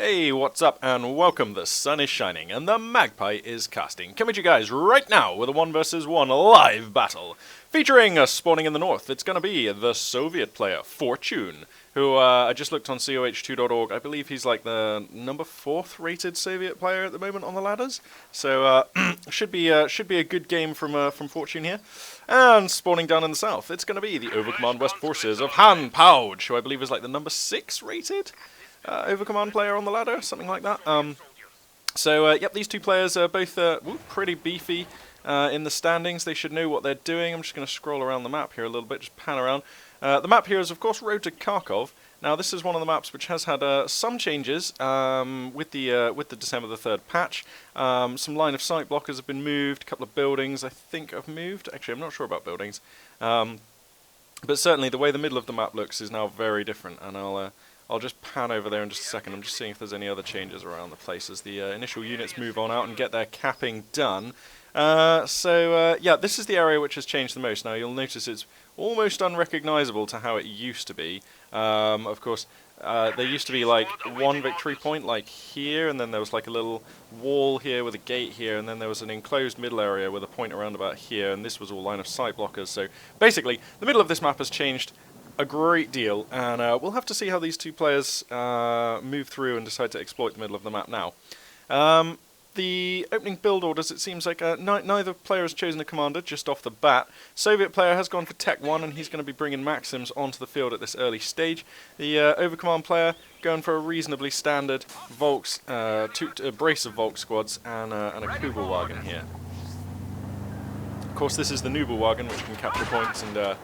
Hey, what's up and welcome. The sun is shining and the magpie is casting. Coming to you guys right now with a 1 versus 1 live battle. Featuring a spawning in the north, it's going to be the Soviet player, Fortune, who I just looked on CoH2.org. I believe he's like the number 4th rated Soviet player at the moment on the ladders. So should be a good game from Fortune here. And spawning down in the south, it's going to be the Overcommand West Forces of PaoJ, who I believe is like the number 6 rated Overcommand player on the ladder, something like that. Yep, these two players are both pretty beefy in the standings. They should know what they're doing. I'm just going to scroll around the map here a little bit, just pan around. The map here is, of course, Road to Kharkov. Now, this is one of the maps which has had some changes with the December the 3rd patch. Some line of sight blockers have been moved. A couple of buildings, I think, have moved. Actually, I'm not sure about buildings. But certainly, the way the middle of the map looks is now very different, and I'll just pan over there in just a second. I'm just seeing if there's any other changes around the place as the initial units move on out and get their capping done. Yeah, this is the area which has changed the most. Now, you'll notice it's almost unrecognizable to how it used to be. Of course, there used to be like one victory point like here, and then there was like a little wall here with a gate here, and then there was an enclosed middle area with a point around about here, and this was all line of sight blockers. So basically, the middle of this map has changed a great deal, and we'll have to see how these two players move through and decide to exploit the middle of the map now. The opening build orders, it seems like neither player has chosen a commander just off the bat. Soviet player has gone for Tech 1, and he's going to be bringing Maxims onto the field at this early stage. The Overcommand player going for a reasonably standard Volks, a brace of Volk squads and a Kubelwagen here. Of course, this is the Nubelwagen, which can capture points and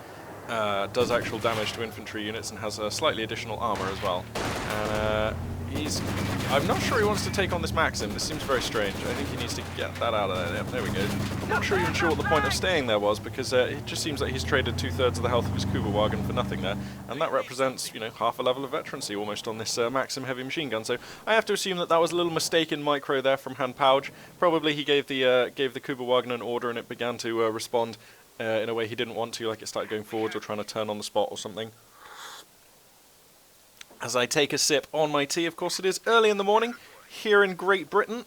does actual damage to infantry units and has a slightly additional armor as well. And I'm not sure he wants to take on this Maxim. This seems very strange. I think he needs to get that out of there. Yep, there we go. I'm not even sure what the point of staying there was, because it just seems like he's traded 2/3 of the health of his Kubelwagen for nothing there, and that represents, you know, half a level of veterancy almost on this Maxim heavy machine gun. So I have to assume that that was a little mistake in micro there from PaoJ. Probably he gave the Kubelwagen an order and it began to respond in a way he didn't want to, like it started going forwards or trying to turn on the spot or something. As I take a sip on my tea, of course it is early in the morning here in Great Britain.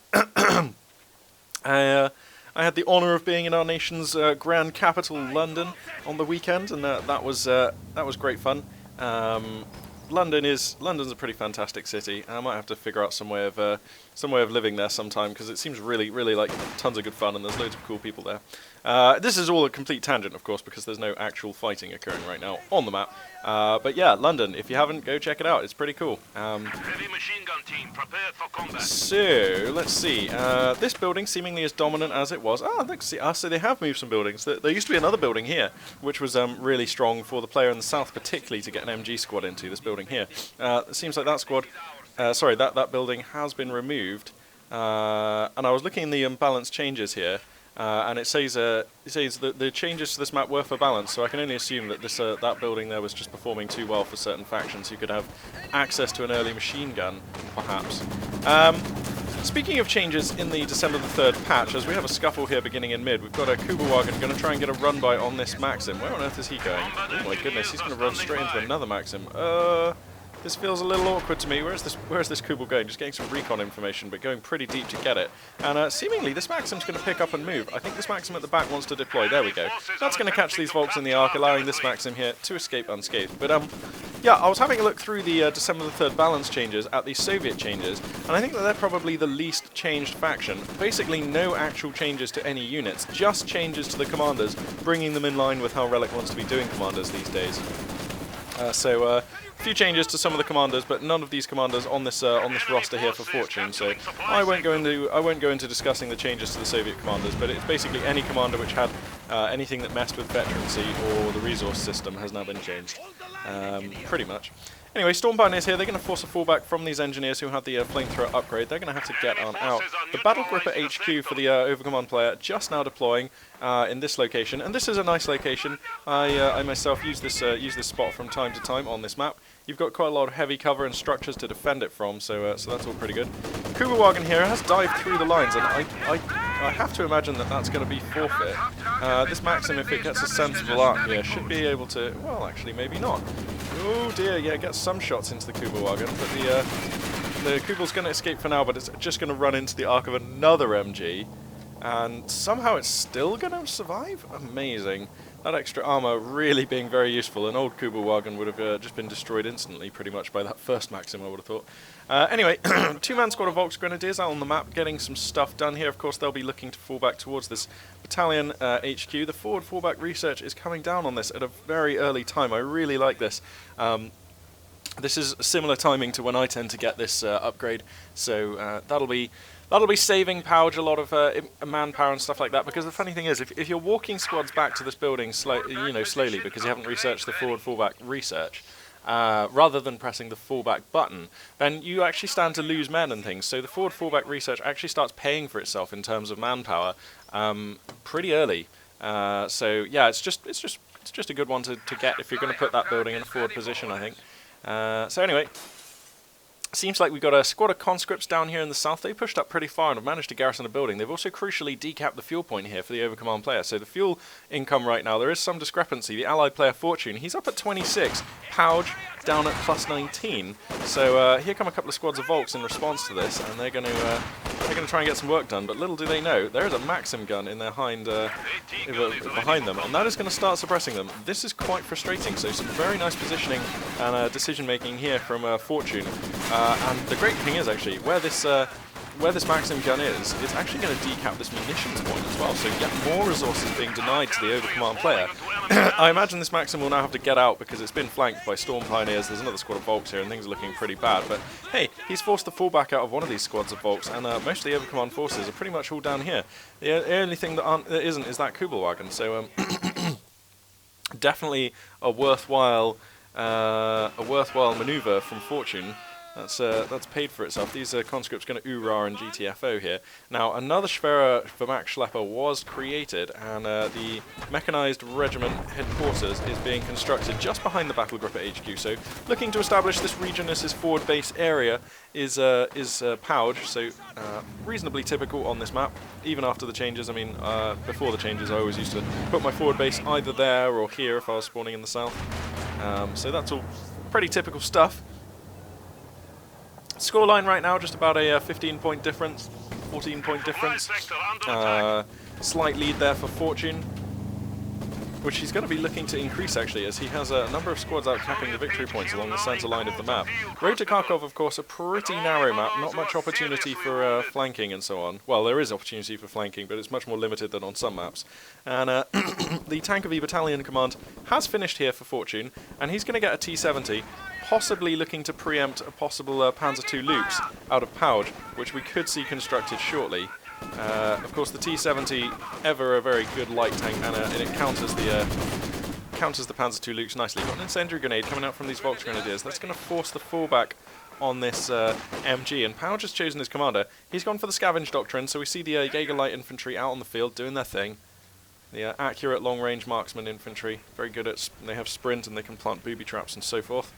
I had the honour of being in our nation's grand capital, London, on the weekend, and that was great fun. London's a pretty fantastic city. I might have to figure out some way of living there sometime, because it seems really like tons of good fun and there's loads of cool people there. This is all a complete tangent, of course, because there's no actual fighting occurring right now on the map. But yeah, London, if you haven't, go check it out. It's pretty cool. Heavy machine gun team prepared for combat. So, let's see. This building seemingly as dominant as it was. Let's see. So they have moved some buildings. There used to be another building here, which was really strong for the player in the south, particularly to get an MG squad into. This building here. It seems like that squad, that building has been removed. And I was looking in the balance changes here. And it says that the changes to this map were for balance, so I can only assume that that building there was just performing too well for certain factions who could have access to an early machine gun, perhaps. Speaking of changes in the December the 3rd patch, as we have a scuffle here beginning in mid, we've got a Kubelwagen going to try and get a run-by on this Maxim. Where on earth is he going? Oh my goodness, he's going to run straight into another Maxim. This feels a little awkward to me. Where's this Kubel going? Just getting some recon information, but going pretty deep to get it. And seemingly this Maxim's going to pick up and move. I think this Maxim at the back wants to deploy. There we go. That's going to catch these Volks in the arc, allowing this Maxim here to escape unscathed. But yeah, I was having a look through the December the 3rd balance changes at the Soviet changes, and I think that they're probably the least changed faction. Basically no actual changes to any units, just changes to the commanders, bringing them in line with how Relic wants to be doing commanders these days. A few changes to some of the commanders, but none of these commanders on this roster here for Fortune. So I won't go into discussing the changes to the Soviet commanders, but it's basically any commander which had anything that messed with veterancy or the resource system has now been changed, pretty much. Anyway, Storm Pioneers here, they're going to force a fallback from these engineers who have the flamethrower upgrade. They're going to have to get on out. The Battle Gripper HQ for the Overcommand player just now deploying in this location, and this is a nice location. I myself use this spot from time to time on this map. You've got quite a lot of heavy cover and structures to defend it from, so that's all pretty good. Kubelwagen here has dived through the lines, and I have to imagine that that's going to be forfeit. This Maxim, if it gets a sensible arc here, should be able to... Well, actually, maybe not. Oh dear, yeah, gets some shots into the Kubelwagen, but the Kugel's going to escape for now, but it's just going to run into the arc of another MG. And somehow it's still going to survive? Amazing. That extra armor really being very useful. An old Kubelwagen would have just been destroyed instantly, pretty much, by that first Maxim, I would have thought. Anyway, two-man squad of Volks Grenadiers out on the map, getting some stuff done here. Of course, they'll be looking to fall back towards this battalion HQ. The forward fallback research is coming down on this at a very early time. I really like this. This is similar timing to when I tend to get this upgrade, so that'll be saving PaoJ a lot of manpower and stuff like that. Because the funny thing is, if you're walking squads back to this building slowly because you haven't researched the forward fallback research, rather than pressing the fallback button, then you actually stand to lose men and things. So the forward fallback research actually starts paying for itself in terms of manpower pretty early. So yeah, it's just a good one to get if you're going to put that building in a forward position, I think. So anyway, seems like we've got a squad of conscripts down here in the south. They pushed up pretty far and have managed to garrison a building. They've also crucially decapped the fuel point here for the overcommand player. So the fuel income right now, there is some discrepancy. The allied player Fortune, he's up at 26. PaoJ down at plus 19. So here come a couple of squads of Volks in response to this, and they're going to try and get some work done. But little do they know, there is a Maxim gun in their behind them, and that is going to start suppressing them. This is quite frustrating. So some very nice positioning and decision making here from Fortune. And the great thing is actually where this Maxim gun is, it's actually going to decap this munitions point as well. So yet more resources being denied to the overcommand player. I imagine this Maxim will now have to get out because it's been flanked by Storm Pioneers. There's another squad of Volks here and things are looking pretty bad. But hey, he's forced the fallback out of one of these squads of Volks, and most of the overcommand forces are pretty much all down here. The only thing that isn't is that Kubelwagen. So definitely a worthwhile maneuver from Fortune. That's paid for itself. These conscripts going to URA and GTFO here. Now, another Schwerer Vermacht Schlepper was created, and the mechanized regiment headquarters is being constructed just behind the battle group at HQ. So, looking to establish this region as his forward base area is PaoJ. So, reasonably typical on this map, even after the changes. I mean, before the changes, I always used to put my forward base either there or here if I was spawning in the south. So that's all pretty typical stuff. Scoreline right now, just about a 15-point difference, 14-point difference. Slight lead there for Fortune, which he's going to be looking to increase actually, as he has a number of squads out capping the victory points along the centre line of the map. Road to Kharkov, of course, a pretty narrow map, not much opportunity for flanking and so on. Well, there is opportunity for flanking, but it's much more limited than on some maps. And the Tank of E Battalion Command has finished here for Fortune, and he's going to get a T-70. Possibly looking to preempt a possible Panzer II Lukes out of PaoJ, which we could see constructed shortly. Of course, the T-70, ever a very good light tank, and it counters the Panzer II Lukes nicely. Got an incendiary grenade coming out from these Volks Grenadiers. That's going to force the fallback on this MG, and PaoJ has chosen his commander. He's gone for the scavenge doctrine, so we see the Jaeger light infantry out on the field doing their thing. The accurate long-range marksman infantry, very good at. They have sprint and they can plant booby traps and so forth.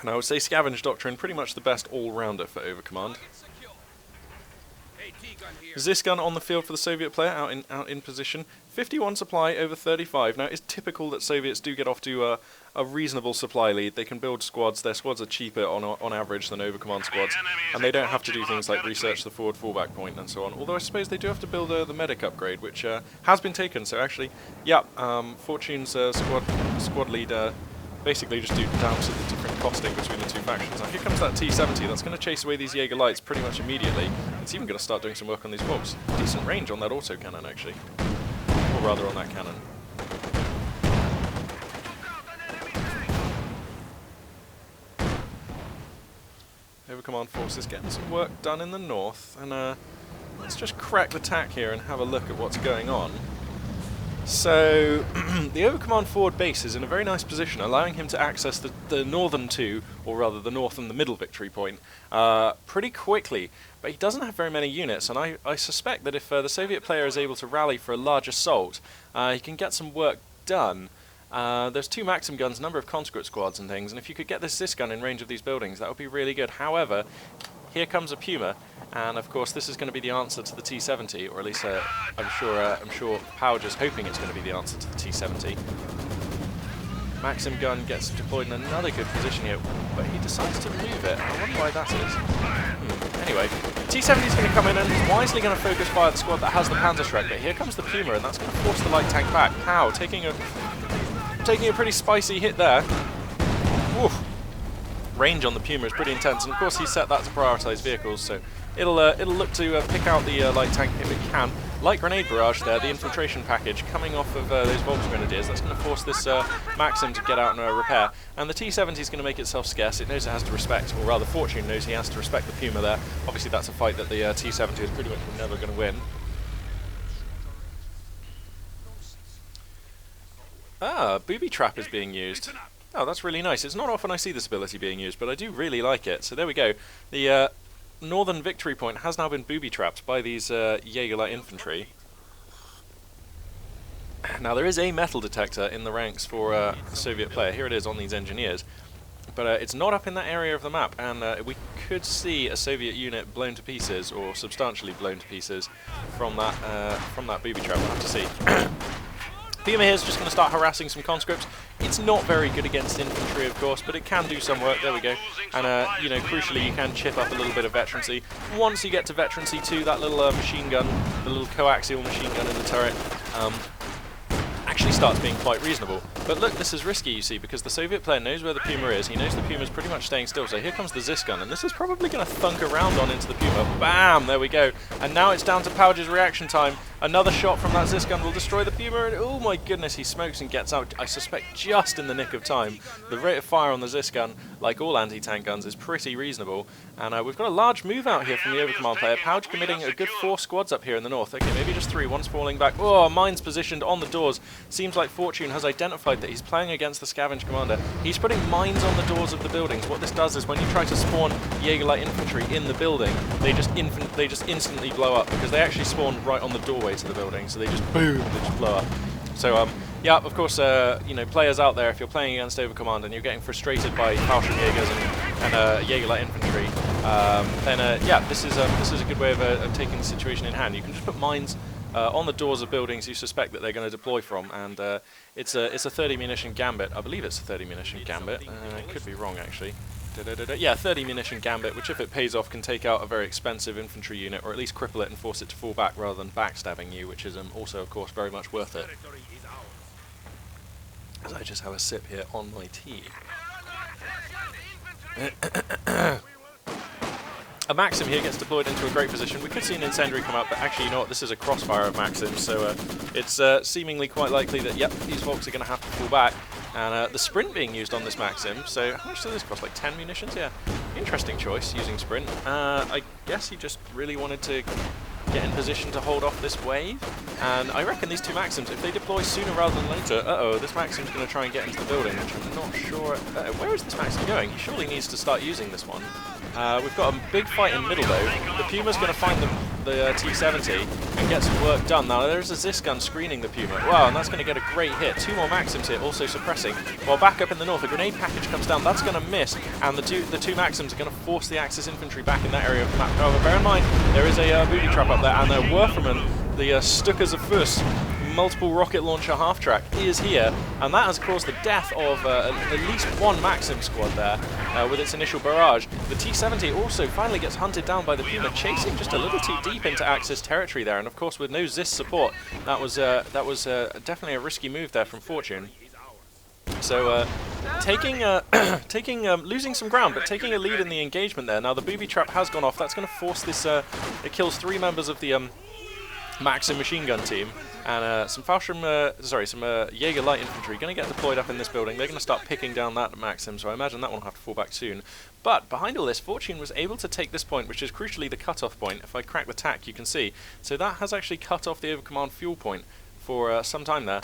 And I would say Scavenge Doctrine, pretty much the best all-rounder for Overcommand. This gun on the field for the Soviet player, out in position. 51 supply over 35. Now, it's typical that Soviets do get off to a reasonable supply lead. They can build squads. Their squads are cheaper on average than Overcommand squads. And they don't have to do things like research the forward fallback point and so on. Although I suppose they do have to build the medic upgrade, which has been taken. So actually, yeah, Fortune's squad leader basically just do down to the different costing between the two factions. Now here comes that T-70, that's going to chase away these Jaeger lights pretty much immediately. It's even going to start doing some work on these Volks. Decent range on that autocannon actually. Or rather on that cannon. Overcommand forces getting some work done in the north, and let's just crack the tack here and have a look at what's going on. So, the Overcommand forward base is in a very nice position, allowing him to access the northern two, or rather the north and the middle victory point, pretty quickly. But he doesn't have very many units, and I suspect that if the Soviet player is able to rally for a large assault, he can get some work done. There's two Maxim guns, a number of conscript squads and things, and if you could get this gun in range of these buildings, that would be really good. However, here comes a Puma, and of course this is going to be the answer to the T-70, or at least I'm sure PaoJ is hoping it's going to be the answer to the T-70. Maxim gun gets deployed in another good position here, but he decides to move it. I wonder why that is. Anyway, T-70 is going to come in and he's wisely going to focus fire the squad that has the Panzerschreck, but here comes the Puma, and that's going to force the light tank back. Pow, taking a pretty spicy hit there. Oof. Range on the Puma is pretty intense, and of course he set that to prioritise vehicles, so it'll look to pick out the light tank if it can. Light grenade barrage there, the infiltration package coming off of those Volksgrenadiers. That's going to force this Maxim to get out and repair. And the T-70 is going to make itself scarce. It knows it has to respect, or rather Fortune knows he has to respect the Puma there. Obviously that's a fight that the T-70 is pretty much never going to win. Ah, booby trap is being used. Oh, that's really nice. It's not often I see this ability being used, but I do really like it. So there we go. The Northern Victory Point has now been booby-trapped by these Jaeger Light Infantry. Now, there is a metal detector in the ranks for the Soviet player. Here it is on these engineers. But it's not up in that area of the map, and we could see a Soviet unit blown to pieces, or substantially blown to pieces, from that booby-trap. We'll have to see. Puma here is just going to start harassing some conscripts. It's not very good against infantry, of course, but it can do some work. There we go. And, you know, crucially, you can chip up a little bit of veterancy. Once you get to veterancy 2, that little machine gun, the little coaxial machine gun in the turret, actually starts being quite reasonable. But look, this is risky, you see, because the Soviet player knows where the Puma is. He knows the Puma's pretty much staying still. So here comes the Zis gun, and this is probably going to thunk around on into the Puma. Bam! There we go. And now it's down to PaoJ's reaction time. Another shot from that Zis gun will destroy the Puma, and oh my goodness, he smokes and gets out, I suspect, just in the nick of time. The rate of fire on the Zis gun, like all anti-tank guns, is pretty reasonable. And we've got a large move out here from the Overcommand player. PaoJ committing a good 4 squads up here in the north. Okay, maybe just 3. One's falling back. Oh, mines positioned on the doors. Seems like Fortune has identified that he's playing against the Scavenge Commander. He's putting mines on the doors of the buildings. What this does is when you try to spawn Jaeger Light Infantry in the building, they just instantly blow up, because they actually spawn right on the doorway to the building. So they just boom, they just blow up. So yeah, of course, you know, players out there, if you're playing against Overcommand and you're getting frustrated by Fallschirm Jaegers and Jaeger Light Infantry, then yeah, this is a good way of taking the situation in hand. You can just put mines on the doors of buildings you suspect that they're going to deploy from, and it's a 30 munition gambit. I believe it's a 30 munition gambit. I could be wrong actually. Yeah, 30 munition gambit, which if it pays off can take out a very expensive infantry unit, or at least cripple it and force it to fall back rather than backstabbing you, which is also of course very much worth it. As I just have a sip here on my tea. A Maxim here gets deployed into a great position. We could see an incendiary come out, but actually, you know what, this is a crossfire of Maxim, so it's seemingly quite likely that, yep, these Volks are going to have to fall back. And the sprint being used on this Maxim, so how much does this cost? Like 10 munitions? Yeah, interesting choice, using sprint. I guess he just really wanted to get in position to hold off this wave, and I reckon these 2 Maxims, if they deploy sooner rather than later, this Maxim's going to try and get into the building, which I'm not sure. Where is this Maxim going? He surely needs to start using this one. We've got a big fight in middle though. The Puma's going to find the T-70 and get some work done. Now there's a Zis gun screening the Puma. Wow, and that's going to get a great hit. 2 more Maxims here, also suppressing. While back up in the north, a grenade package comes down. That's going to miss, and the two Maxims are going to force the Axis infantry back in that area of the map. However, bear in mind, there is a booby trap up there, and Werferman, the Stuckers of Fuss, multiple rocket launcher half-track, is here, and that has caused the death of at least 1 Maxim squad there with its initial barrage. The T-70 also finally gets hunted down by the Puma, chasing just a little too deep into Axis territory there, and of course with no Zis support, that was definitely a risky move there from Fortune. So losing some ground, but taking a lead in the engagement there. Now the booby trap has gone off. That's going to force this. It kills 3 members of the Maxim machine gun team, and some Jaeger Light Infantry going to get deployed up in this building. They're going to start picking down that Maxim, so I imagine that one will have to fall back soon. But behind all this, Fortune was able to take this point, which is crucially the cut-off point. If I crack the tack, you can see. So that has actually cut off the Overcommand fuel point for some time there,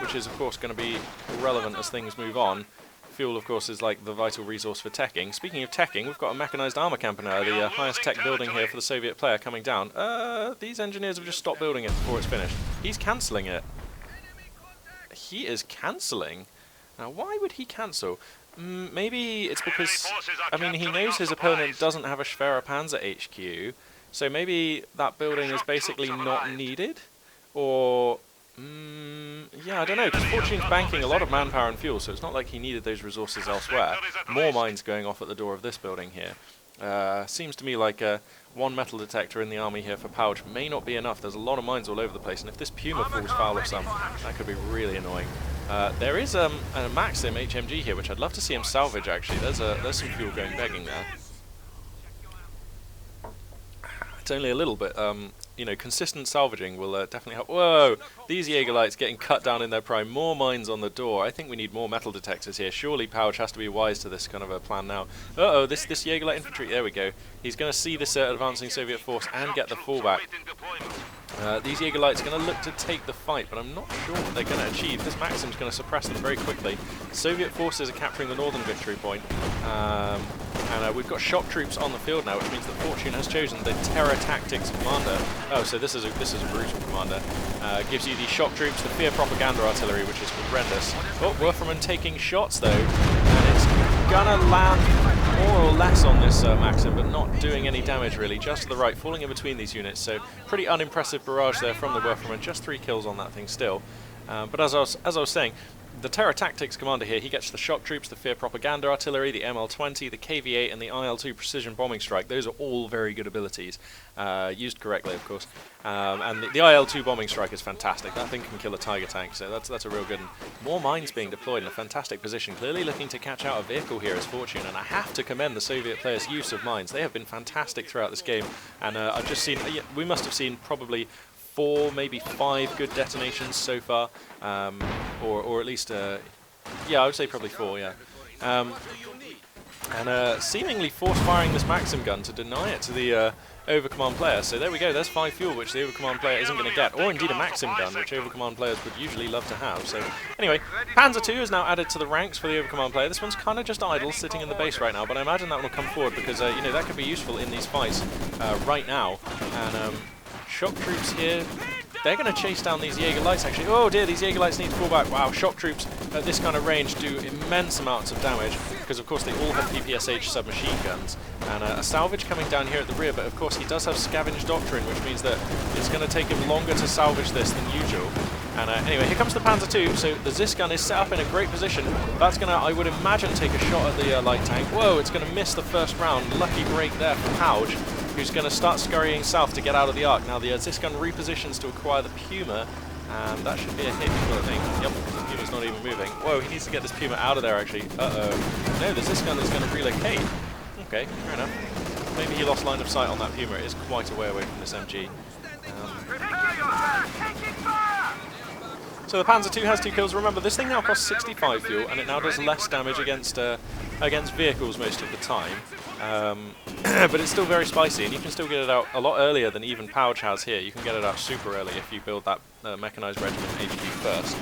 which is of course going to be relevant as things move on. Fuel, of course, is like the vital resource for teching. Speaking of teching, we've got a mechanized armor camper now, the highest tech building here for the Soviet player coming down. These engineers have just stopped building it before it's finished. He's cancelling it. He is cancelling? Now, why would he cancel? Maybe it's because, I mean, he knows his opponent doesn't have a Schwerer Panzer HQ, so maybe that building is basically not needed? Or Yeah, I don't know, because Fortune's banking a lot of manpower and fuel, so it's not like he needed those resources elsewhere. More mines going off at the door of this building here. Seems to me like one metal detector in the army here for PaoJ may not be enough. There's a lot of mines all over the place, and if this Puma falls foul of some, that could be really annoying. There is a Maxim HMG here, which I'd love to see him salvage, actually. There's some fuel going begging there. It's only a little bit, you know, consistent salvaging will definitely help. Whoa! These Jaegerlights getting cut down in their prime. More mines on the door. I think we need more metal detectors here. Surely PaoJ has to be wise to this kind of a plan now. Uh-oh, this Jaegerlight infantry. There we go. He's going to see this advancing Soviet force and get the fallback. These Jaegerlights are going to look to take the fight, but I'm not sure what they're going to achieve. This Maxim's going to suppress them very quickly. Soviet forces are capturing the northern victory point. And we've got shock troops on the field now, which means that Fortune has chosen the Terror Tactics Commander. Oh, so this is a brutal commander. Gives you the shock troops, the fear propaganda artillery, which is horrendous. Oh, Werferman taking shots though, and it's gonna land more or less on this Maxim, but not doing any damage really, just to the right, falling in between these units. So pretty unimpressive barrage there from the Werferman. Just 3 kills on that thing still. But as I was saying, the Terror Tactics Commander here, he gets the shock troops, the fear propaganda artillery, the ML-20, the KV-8, and the IL-2 precision bombing strike. Those are all very good abilities, used correctly, of course. And the IL-2 bombing strike is fantastic. That thing can kill a Tiger tank, so that's a real good one. More mines being deployed in a fantastic position. Clearly looking to catch out a vehicle here as Fortune, and I have to commend the Soviet players' use of mines. They have been fantastic throughout this game, and I've just seen, we must have seen probably 4, maybe 5 good detonations so far, or at least, yeah, I would say probably 4, yeah. And seemingly force-firing this Maxim gun to deny it to the Overcommand player. So there we go, there's 5 fuel, which the Overcommand player isn't going to get, or indeed a Maxim gun, which Overcommand players would usually love to have. So anyway, Panzer II is now added to the ranks for the Overcommand player. This one's kind of just idle, sitting in the base right now, but I imagine that one will come forward because, you know, that could be useful in these fights right now. And shock troops here, they're going to chase down these Jaegerlights actually. Oh dear, these Jaegerlights need to fall back. Wow, shock troops at this kind of range do immense amounts of damage because of course they all have PPSH submachine guns. And a salvage coming down here at the rear, but of course he does have scavenge doctrine, which means that it's going to take him longer to salvage this than usual. And anyway, here comes the Panzer II, so the Zis gun is set up in a great position. That's going to, I would imagine, take a shot at the light tank. Whoa, it's going to miss the first round. Lucky break there for PaoJ, who's going to start scurrying south to get out of the arc. Now the Zis gun repositions to acquire the Puma, and that should be a hit, I think. Yep, the Puma's not even moving. Whoa, he needs to get this Puma out of there, actually. Uh-oh. No, the Zis gun is going to relocate. Okay, fair enough. Maybe he lost line of sight on that Puma. It is quite a way away from this MG. So the Panzer II has 2 kills. Remember, this thing now costs 65 fuel, and it now does less damage against vehicles most of the time. But it's still very spicy, and you can still get it out a lot earlier than even PaoJ has here. You can get it out super early if you build that mechanized regiment HQ first.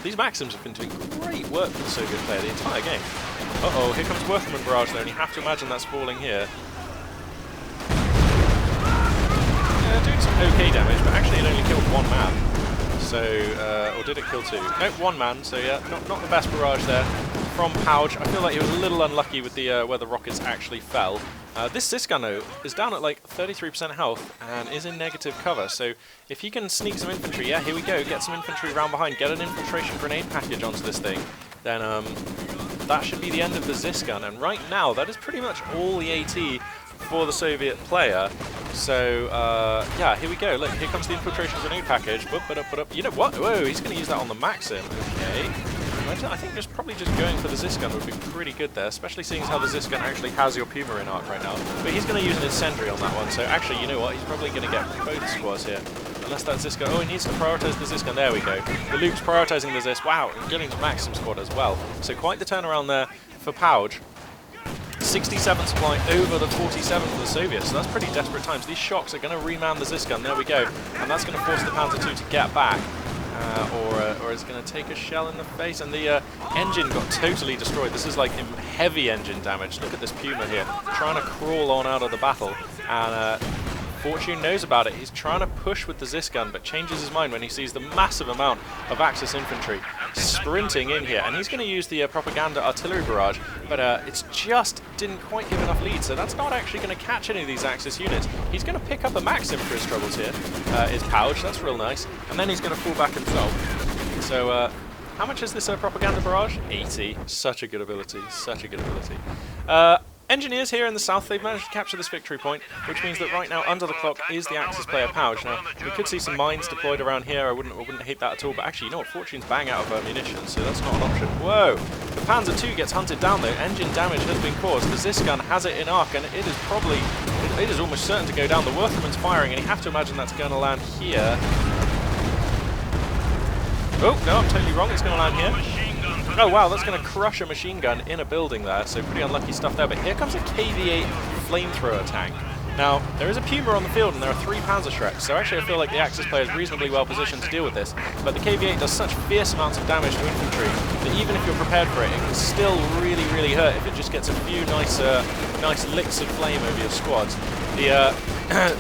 These Maxims have been doing great work for the Soviet player the entire game. Uh-oh, here comes Werferman barrage though, and you have to imagine that's falling here. Doing some okay damage, but actually it only killed 1 man. So, or did it kill 2? No, 1 man, so yeah, not the best barrage there from PaoJ. I feel like he was a little unlucky with the where the rockets actually fell. This Zis gun though is down at like 33% health and is in negative cover, so if he can sneak some infantry, yeah, here we go, get some infantry round behind, get an infiltration grenade package onto this thing, then that should be the end of the Zis gun, and right now that is pretty much all the AT for the Soviet player. So yeah, here we go. Look, here comes the infiltration grenade package. You know what? Whoa, he's going to use that on the Maxim. Okay. I think probably just going for the Zis gun would be pretty good there, especially seeing as how the Zis gun actually has your Puma in arc right now. But he's going to use an incendiary on that one. So actually, you know what? He's probably going to get both squads here. Unless that Zis gun. Oh, he needs to prioritize the Zis gun. There we go. The Luke's prioritizing the Zis. Wow, and getting the Maxim squad as well. So quite the turnaround there for PaoJ. 67 supply over the 47 for the Soviets, so that's pretty desperate times. These shocks are going to reman the Zis gun, there we go, and that's going to force the Panzer II to get back, or it's going to take a shell in the face, and the engine got totally destroyed. This is like heavy engine damage. Look at this Puma here, trying to crawl on out of the battle, and Fortune knows about it. He's trying to push with the Zis gun, but changes his mind when he sees the massive amount of Axis infantry sprinting in here, and he's going to use the propaganda artillery barrage, but it's just didn't quite give enough lead, so that's not actually going to catch any of these Axis units. He's going to pick up a Maxim for his troubles here. Is PaoJ, that's real nice, and then he's going to fall back himself. So how much is this propaganda barrage? 80. Such a good ability, such a good ability. Engineers here in the south, they've managed to capture this victory point, which means that right now under the clock is the Axis player PaoJ. Now, we could see some mines deployed around here. I wouldn't hate that at all, but actually, you know what? Fortune's bang out of munitions, so that's not an option. Whoa! The Panzer II gets hunted down, though. Engine damage has been caused. The Zisgun has it in arc, and it is probably, it is almost certain to go down. The Wertherman's firing, and you have to imagine that's going to land here. Oh, no, I'm totally wrong. It's going to land here. Oh wow, that's going to crush a machine gun in a building there, so pretty unlucky stuff there. But here comes a KV-8 flamethrower tank. Now, there is a Puma on the field and there are 3 Panzerschrecks, so actually I feel like the Axis player is reasonably well positioned to deal with this. But the KV-8 does such fierce amounts of damage to infantry that even if you're prepared for it, it can still really, really hurt if it just gets a few nice licks of flame over your squads. The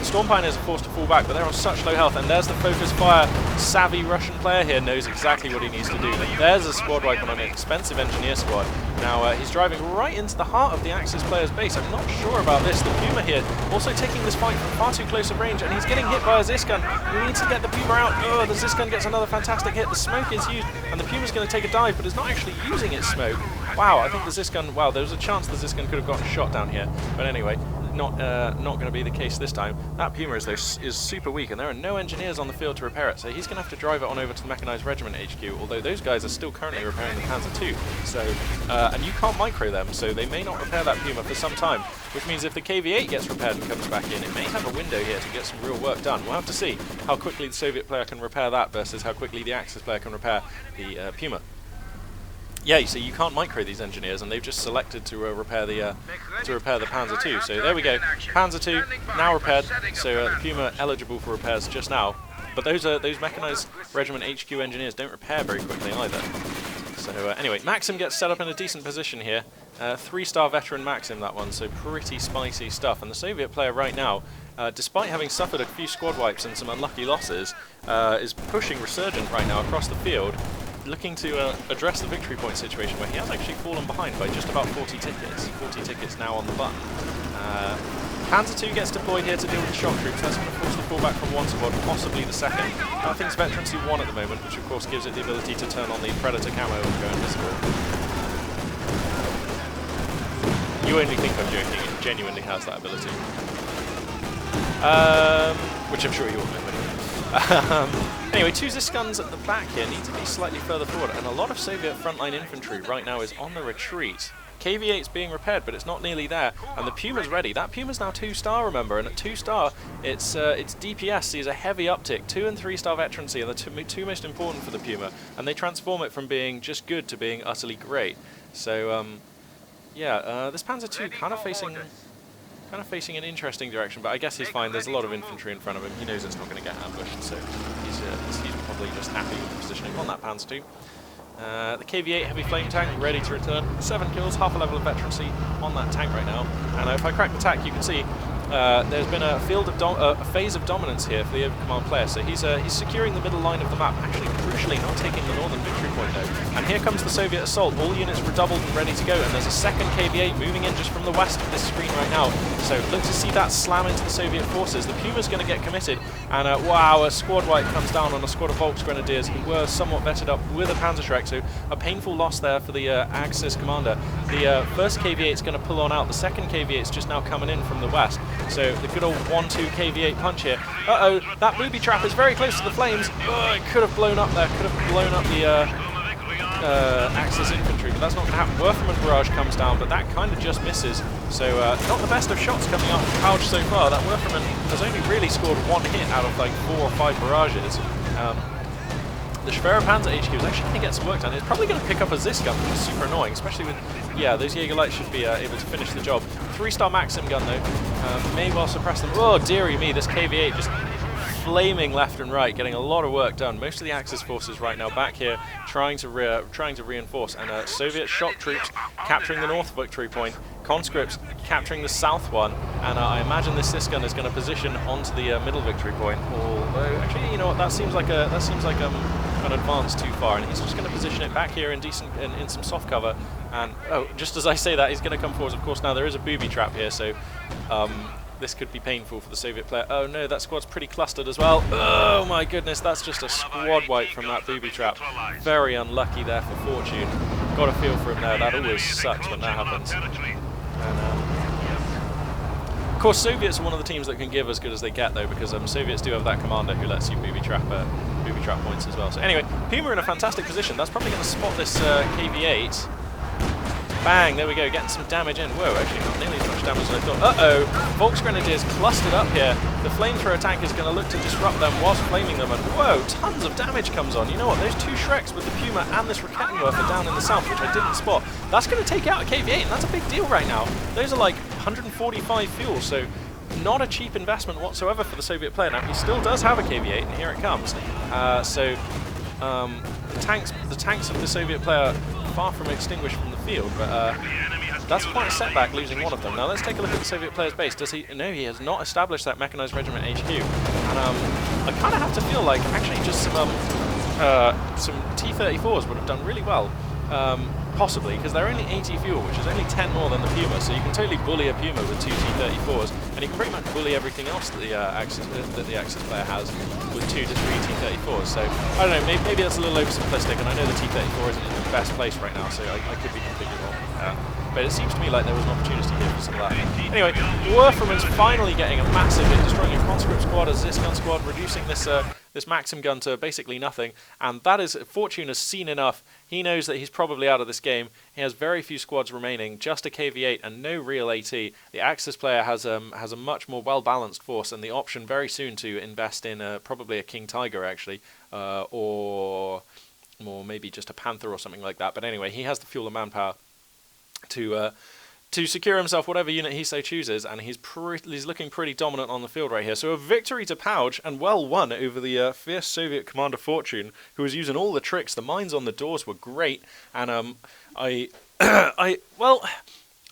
Storm Pioneers are forced to fall back, but they're on such low health, and there's the focus fire. Savvy Russian player here knows exactly what he needs to do. And there's a squad wipe on an expensive engineer squad. Now he's driving right into the heart of the Axis player's base. I'm not sure about this. The Puma here also taking this fight from far too close a range, and he's getting hit by a Zisgun. He needs to get the Puma out. Oh, the Zisgun gets another fantastic hit. The smoke is used, and the Puma's going to take a dive, but is not actually using its smoke. Wow, I think the Zisgun, wow, there was a chance the Zisgun could have gotten shot down here. But anyway, not going to be the case this time. That Puma is super weak, and there are no engineers on the field to repair it, so he's going to have to drive it on over to the Mechanized Regiment HQ, although those guys are still currently repairing the Panzer II. So, and you can't micro them, so they may not repair that Puma for some time, which means if the KV-8 gets repaired and comes back in, it may have a window here to get some real work done. We'll have to see how quickly the Soviet player can repair that versus how quickly the Axis player can repair the Puma. Yeah, you see, you can't micro these engineers, and they've just selected to repair the Panzer II. So there we go, Panzer II now repaired. So the Puma eligible for repairs just now. But those Mechanized Regiment HQ engineers don't repair very quickly either. So anyway, Maxim gets set up in a decent position here. 3-star veteran Maxim, that one. So pretty spicy stuff. And the Soviet player right now, despite having suffered a few squad wipes and some unlucky losses, is pushing Resurgent right now across the field, looking to address the victory point situation where he has actually fallen behind by just about 40 tickets. 40 tickets now on the button. Panzer II gets deployed here to deal with the shock troops. That's going to force the fallback from one squad, possibly the second. I think it's Veterancy 1 at the moment, which of course gives it the ability to turn on the Predator camo and go invisible. You only think I'm joking, it genuinely has that ability. Which I'm sure you all know. Anyway, 2 Zisguns at the back here need to be slightly further forward, and a lot of Soviet frontline infantry right now is on the retreat. KV-8's being repaired, but it's not nearly there, and the Puma's ready. That Puma's now 2-star, remember, and at 2-star, its DPS sees a heavy uptick. 2- and 3-star veterancy are the two most important for the Puma, and they transform it from being just good to being utterly great. So, yeah, this Panzer II kind of facing an interesting direction, but I guess he's fine. There's a lot of infantry in front of him. He knows it's not going to get ambushed, so he's probably just happy with the positioning on that Panzer II. The KV-8 heavy flame tank ready to return. 7 kills, half a level of veterancy on that tank right now. And if I crack the tack, you can see there's been a phase of dominance here for the Open Command player. So he's securing the middle line of the map, actually crucially not taking the northern victory point though. And here comes the Soviet assault. All units redoubled and ready to go. And there's a second KV-8 moving in just from the west of this screen right now. So look to see that slam into the Soviet forces. The Puma's going to get committed. And wow, a squad wipe comes down on a squad of Volksgrenadiers who were somewhat vetted up with a Panzerschreck. So a painful loss there for the Axis commander. The first KV-8 is going to pull on out. The second KV-8 is just now coming in from the west. So the good old 1-2 KV-8 punch here. Uh-oh, that booby trap is very close to the flames. Oh, it could have blown up there. Could have blown up the Axis infantry, but that's not going to happen. Wertherman's barrage comes down, but that kind of just misses. So not the best of shots coming out from PaoJ so far. That Wertherman has only really scored 1 hit out of like 4 or 5 barrages. The Schwerer Panzer HQ is actually going to get some work done. It's probably going to pick up a Zisgun, which is super annoying, especially with, yeah, those Jägerlights should be able to finish the job. 3-star Maxim gun, though, may well suppress them. Oh, dearie me, this KV-8 just flaming left and right, getting a lot of work done. Most of the Axis forces right now back here trying to reinforce, and Soviet shock troops capturing the north victory point, conscripts capturing the south one, and I imagine this Zisgun is going to position onto the middle victory point. Although, actually, you know what? That seems like gone advanced too far, and he's just going to position it back here in in some soft cover. And oh, just as I say that, he's going to come forwards. Of course, now there is a booby trap here, so this could be painful for the Soviet player. Oh no, that squad's pretty clustered as well. Oh my goodness, that's just a squad wipe from that booby trap. Very unlucky there for Fortune. Got a feel for him there. That always sucks when that happens. And, of course, Soviets are one of the teams that can give as good as they get, though, because Soviets do have that commander who lets you booby trap points as well. So anyway, Puma in a fantastic position. That's probably going to spot this KV-8. Bang, there we go, getting some damage in. Whoa, actually not nearly as much damage as I thought. Uh-oh, Volksgrenadiers clustered up here. The flamethrower tank is going to look to disrupt them whilst flaming them, and whoa, tons of damage comes on. You know what, those two Shreks with the Puma and this Rakettenwerfer down in the south, which I didn't spot, that's going to take out a KV-8, and that's a big deal right now. Those are like 145 fuel, so not a cheap investment whatsoever for the Soviet player. Now, he still does have a KV-8, and here it comes. The tanks of the Soviet player far from extinguished from the field, but that's quite a setback, losing one of them. Now let's take a look at the Soviet player's base. Does he? No, he has not established that mechanized regiment HQ. And I kind of have to feel like actually just some T-34s would have done really well. Possibly, because they're only 80 fuel, which is only 10 more than the Puma, so you can totally bully a Puma with 2 T-34s, and you can pretty much bully everything else that the Axis player has with 2 to 3 T-34s. So, I don't know, maybe that's a little oversimplistic, and I know the T-34 isn't in the best place right now, so I could be completely wrong. But it seems to me like there was an opportunity here for some of that. Anyway, Werferman's finally getting a massive hit, destroying a conscript squad, a Zis gun squad, reducing this Maxim gun to basically nothing, and that is, Fortune has seen enough. He knows that he's probably out of this game. He has very few squads remaining, just a KV-8 and no real AT. The Axis player has a much more well-balanced force and the option very soon to invest in probably a King Tiger, actually, or maybe just a Panther or something like that. But anyway, he has the fuel and manpower to secure himself whatever unit he so chooses, and he's looking pretty dominant on the field right here. So a victory to PaoJ, and well won over the fierce Soviet commander Fortune, who was using all the tricks. The mines on the doors were great, and well,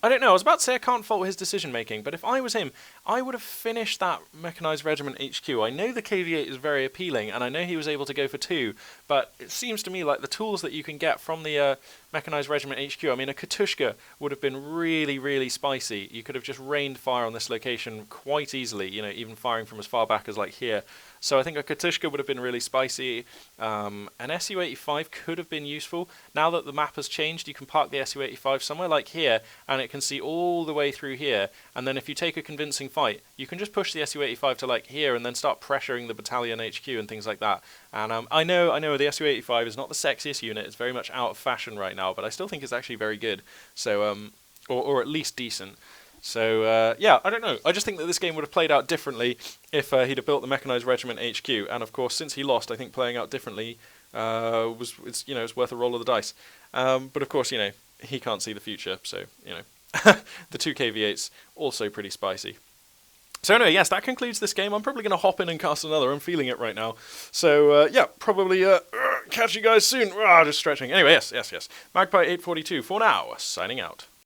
I don't know, I was about to say I can't fault his decision making, but if I was him, I would have finished that mechanized regiment HQ. I know the KV-8 is very appealing, and I know he was able to go for 2, but it seems to me like the tools that you can get from the mechanized regiment HQ, I mean, a Katushka would have been really, really spicy. You could have just rained fire on this location quite easily, you know, even firing from as far back as like here. So I think a Katushka would have been really spicy. An Su-85 could have been useful. Now that the map has changed, you can park the Su-85 somewhere like here, and it can see all the way through here. And then if you take a convincing fight, you can just push the Su-85 to like here, and then start pressuring the battalion HQ and things like that. And I know the Su-85 is not the sexiest unit. It's very much out of fashion right now, but I still think it's actually very good. So, or at least decent. So, yeah, I don't know. I just think that this game would have played out differently if he'd have built the Mechanized Regiment HQ. And, of course, since he lost, I think playing out differently it's worth a roll of the dice. But, of course, you know, he can't see the future. So, you know, the 2 KV-8s also pretty spicy. So anyway, yes, that concludes this game. I'm probably going to hop in and cast another. I'm feeling it right now. So, yeah, probably catch you guys soon. Just stretching. Anyway, yes. Magpie 842 for now, signing out.